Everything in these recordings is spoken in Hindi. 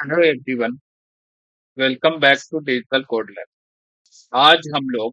Hello everyone, welcome back to digital code lab. आज हम लोग,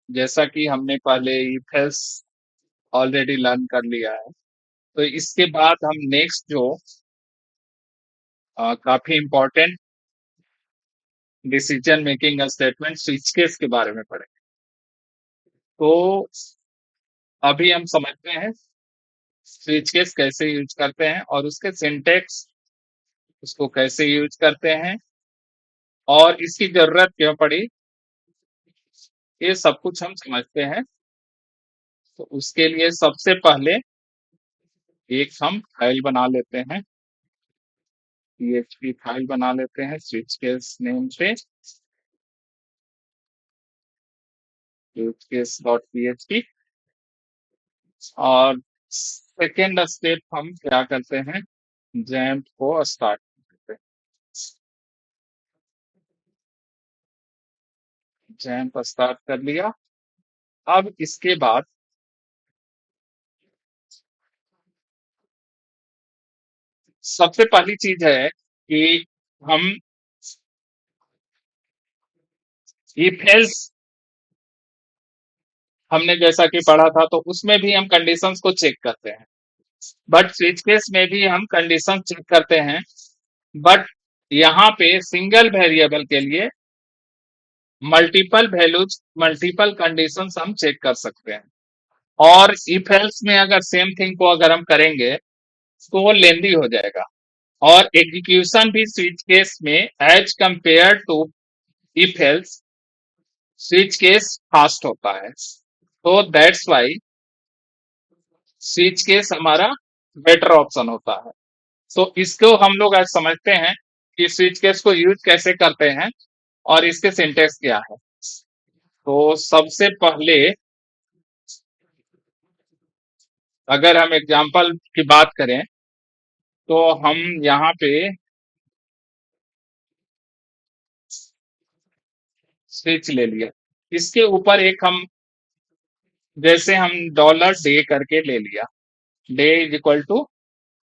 जैसा कि हमने पहले इथेल्स ऑलरेडी लर्न कर लिया है, तो इसके बाद हम नेक्स्ट जो काफी important decision making statement switch case के बारे में पढ़ेंगे। तो अभी हम समझते हैं स्विच केस कैसे यूज करते हैं और उसके सिंटेक्स, उसको कैसे यूज करते हैं और इसकी जरूरत क्यों पड़ी, ये सब कुछ हम समझते हैं। तो उसके लिए सबसे पहले एक हम फाइल बना लेते हैं, पीएचपी फाइल बना लेते हैं स्विच केस नेम से, स्विच केस डॉट पीएचपी। और सेकेंड स्टेप हम क्या करते हैं, जैम्प को स्टार्ट करते हैं। जैम्प स्टार्ट कर लिया। अब इसके बाद सबसे पहली चीज है कि हम इफ एल्स, हमने जैसा कि पढ़ा था तो उसमें भी हम कंडीशंस को चेक करते हैं, बट स्विच केस में भी हम कंडीशन चेक करते हैं। बट यहाँ पे सिंगल वेरिएबल के लिए मल्टीपल वैल्यूज, मल्टीपल कंडीशंस हम चेक कर सकते हैं। और इफ एल्स में अगर सेम थिंग को अगर हम करेंगे तो वो लेंदी हो जाएगा। और एग्जीक्यूशन भी स्विच केस में as compared to if else switch case fast होता है। तो दैट्स वाई स्विच केस हमारा बेटर ऑप्शन होता है। तो इसको हम लोग आज समझते हैं कि स्विच केस को यूज कैसे करते हैं और इसके सिंटेक्स क्या है। तो सबसे पहले अगर हम एग्जांपल की बात करें तो हम यहाँ पे स्विच ले लिया, इसके ऊपर एक हम, जैसे हम डॉलर डे करके ले लिया, डे इज इक्वल टू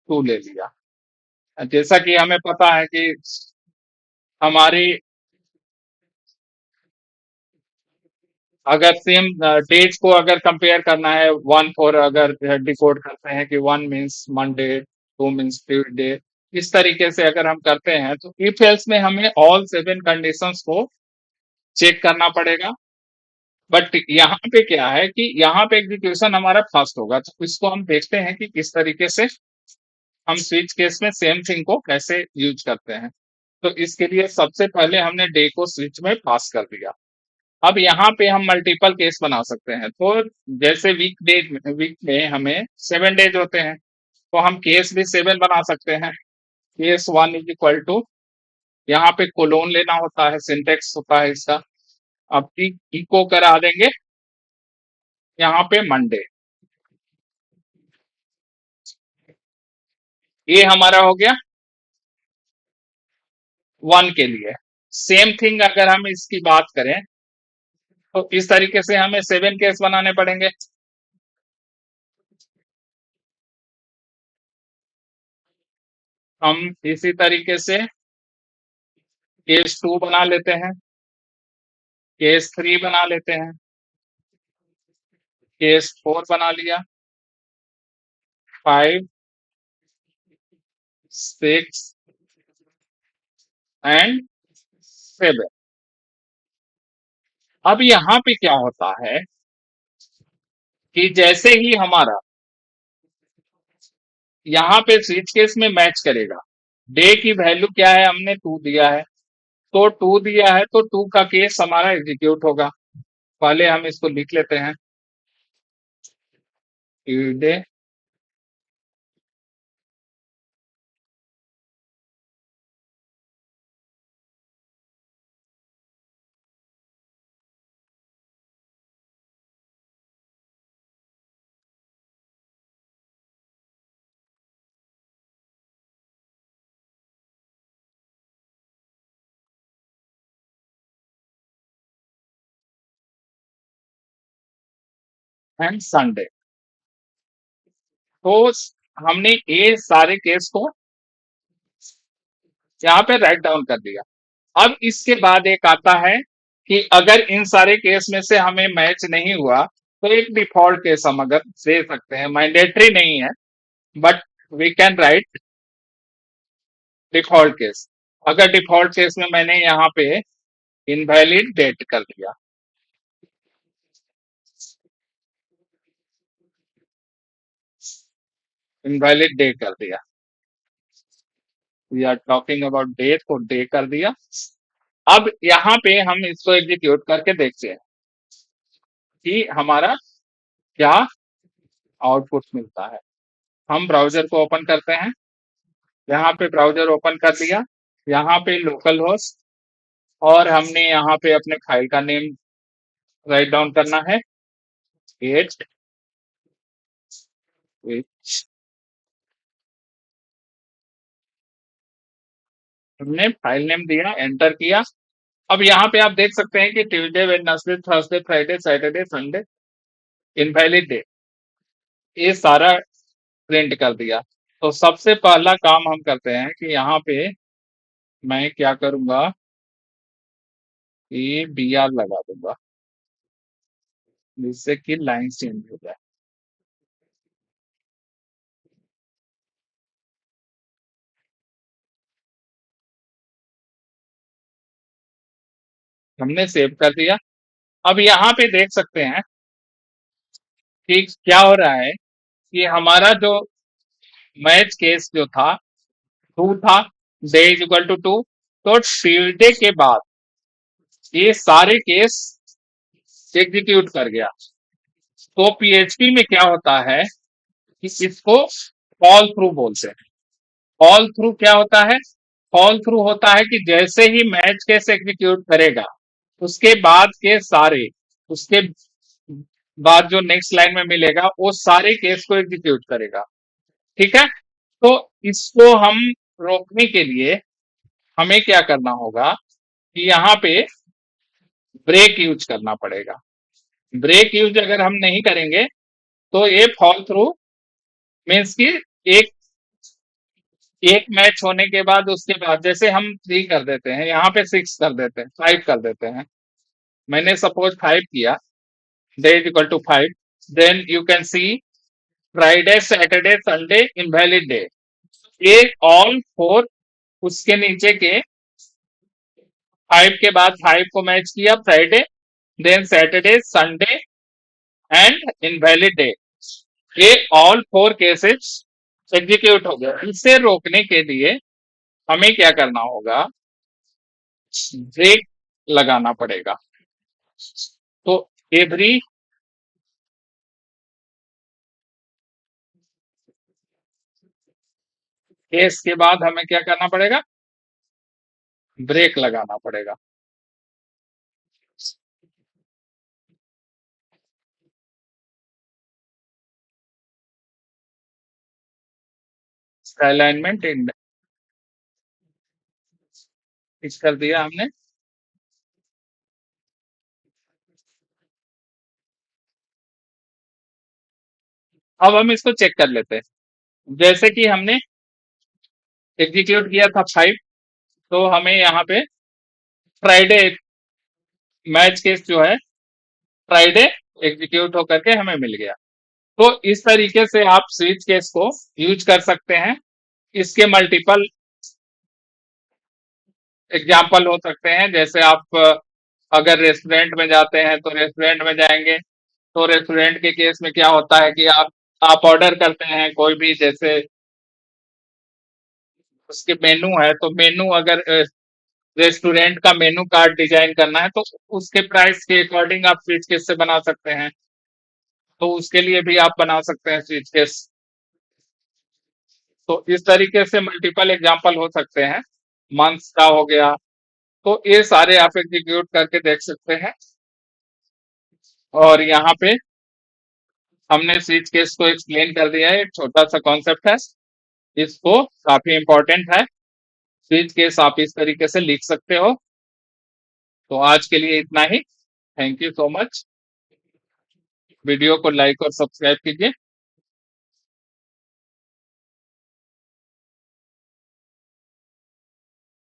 2 ले लिया। जैसा कि हमें पता है कि हमारी अगर सेम डेज को अगर कंपेयर करना है, 1 4 अगर डिकोड करते हैं कि 1 मीन्स मंडे, 2 मीन्स ट्यूसडे, इस तरीके से अगर हम करते हैं तो इफ एल्स में हमें ऑल 7 कंडीशंस को चेक करना पड़ेगा। बट यहाँ पे क्या है कि यहाँ पे एग्जीक्यूशन हमारा फास्ट होगा। तो इसको हम देखते हैं कि किस तरीके से हम स्विच केस में सेम थिंग को कैसे यूज करते हैं। तो इसके लिए सबसे पहले हमने डे को स्विच में पास कर दिया। अब यहाँ पे हम मल्टीपल केस बना सकते हैं। तो जैसे वीक में हमें 7 डेज होते हैं, तो हम केस भी 7 बना सकते हैं। केस 1 इज इक्वल टू, यहाँ पे कोलोन लेना होता है, सिंटेक्स होता है इसका। अब इको करा देंगे यहाँ पे मंडे, ये हमारा हो गया 1 के लिए। सेम थिंग अगर हम इसकी बात करें तो इस तरीके से हमें 7 केस बनाने पड़ेंगे। हम इसी तरीके से केस 2 बना लेते हैं, केस 3 बना लेते हैं, केस 4 बना लिया, 5 6 एंड 7। अब यहाँ पे क्या होता है कि जैसे ही हमारा यहाँ पे स्विच केस में मैच करेगा, डे की वैल्यू क्या है, हमने 2 दिया है, तो 2 दिया है तो 2 का केस हमारा एग्जीक्यूट होगा। पहले हम इसको लिख लेते हैं, ट्यूसडे एंड संडे। तो हमने ये सारे केस को यहाँ पे राइट डाउन कर दिया। अब इसके बाद एक आता है कि अगर इन सारे केस में से हमें मैच नहीं हुआ तो एक डिफॉल्ट केस हम अगर दे सकते हैं, मैंडेटरी नहीं है but we can write default case. अगर डिफॉल्ट केस में मैंने यहाँ पे इनवैलिड डेट कर दिया, इनवैलिड डे कर दिया, we are talking about date को डे कर दिया। अब यहाँ पे हम इसको एग्जीक्यूट करके देखते हैं कि हमारा क्या आउटपुट मिलता है। हम ब्राउजर को ओपन करते हैं, यहाँ पे ब्राउजर ओपन कर लिया, यहाँ पे लोकल होस्ट और हमने यहाँ पे अपने फाइल का नेम राइट डाउन करना है, एट विच हमने फाइल नेम दिया, एंटर किया। अब यहाँ पे आप देख सकते हैं कि Tuesday, Wednesday, Thursday, Friday, Saturday, Sunday, invalid day, ये सारा प्रिंट कर दिया। तो सबसे पहला काम हम करते हैं कि यहाँ पे मैं क्या करूंगा कि बी आर लगा दूंगा जिससे कि लाइन चेंज हो जाए। हमने सेव कर दिया। अब यहाँ पे देख सकते हैं कि क्या हो रहा है कि हमारा जो मैच केस जो था टू था, day is equal to two, तो ट्यूसडे के बाद ये सारे केस एग्जीक्यूट कर गया। तो पीएचपी में क्या होता है कि इसको फॉल थ्रू बोलते हैं। फॉल थ्रू क्या होता है? फॉल थ्रू होता है कि जैसे ही मैच केस एग्जीक्यूट करेगा उसके बाद के सारे, उसके बाद जो नेक्स्ट लाइन में मिलेगा वो सारे केस को एग्जीक्यूट करेगा। ठीक है, तो इसको हम रोकने के लिए हमें क्या करना होगा कि यहाँ पे ब्रेक यूज करना पड़ेगा। ब्रेक यूज अगर हम नहीं करेंगे तो ये फॉल थ्रू मीन्स कि एक एक मैच होने के बाद उसके बाद जैसे हम 3 कर देते हैं, यहाँ पे 6 कर देते हैं, 5 कर देते हैं। मैंने सपोज 5 किया, day is equal to 5, then you can see Friday, Saturday, Sunday, invalid day, ये ऑल 4 उसके नीचे के 5 के बाद 5 को मैच किया, Friday, then Saturday, Sunday and invalid day, ये ऑल 4 केसेस एग्जीक्यूट हो गया। इसे रोकने के लिए हमें क्या करना होगा? ब्रेक लगाना पड़ेगा। तो एवरी केस के बाद हमें क्या करना पड़ेगा? ब्रेक लगाना पड़ेगा। अलाइनमेंट फिक्स कर दिया हमने। अब हम इसको चेक कर लेते हैं। जैसे कि हमने एग्जीक्यूट किया था 5, तो हमें यहाँ पे फ्राइडे मैच केस जो है फ्राइडे एग्जीक्यूट होकर के हमें मिल गया। तो इस तरीके से आप स्विच केस को यूज कर सकते हैं। इसके मल्टीपल एग्जाम्पल हो सकते हैं। जैसे आप अगर रेस्टोरेंट में जाते हैं तो रेस्टोरेंट में जाएंगे, तो रेस्टोरेंट के केस में क्या होता है कि आप ऑर्डर करते हैं कोई भी, जैसे उसके मेनू है, तो मेनू अगर रेस्टोरेंट का मेनू कार्ड डिजाइन करना है तो उसके प्राइस के अकॉर्डिंग आप स्विच केस से बना सकते हैं। तो उसके लिए भी आप बना सकते हैं स्विच केस। तो इस तरीके से मल्टीपल एग्जांपल हो सकते हैं। मंथ्स का हो गया, तो ये सारे आप एग्जीक्यूट करके देख सकते हैं। और यहाँ पे हमने स्विच केस को एक्सप्लेन कर दिया है, एक छोटा सा कॉन्सेप्ट है, इसको काफी इंपॉर्टेंट है। स्विच केस आप इस तरीके से लिख सकते हो। तो आज के लिए इतना ही। Thank you so much. Video को लाइक और सब्सक्राइब कीजिए।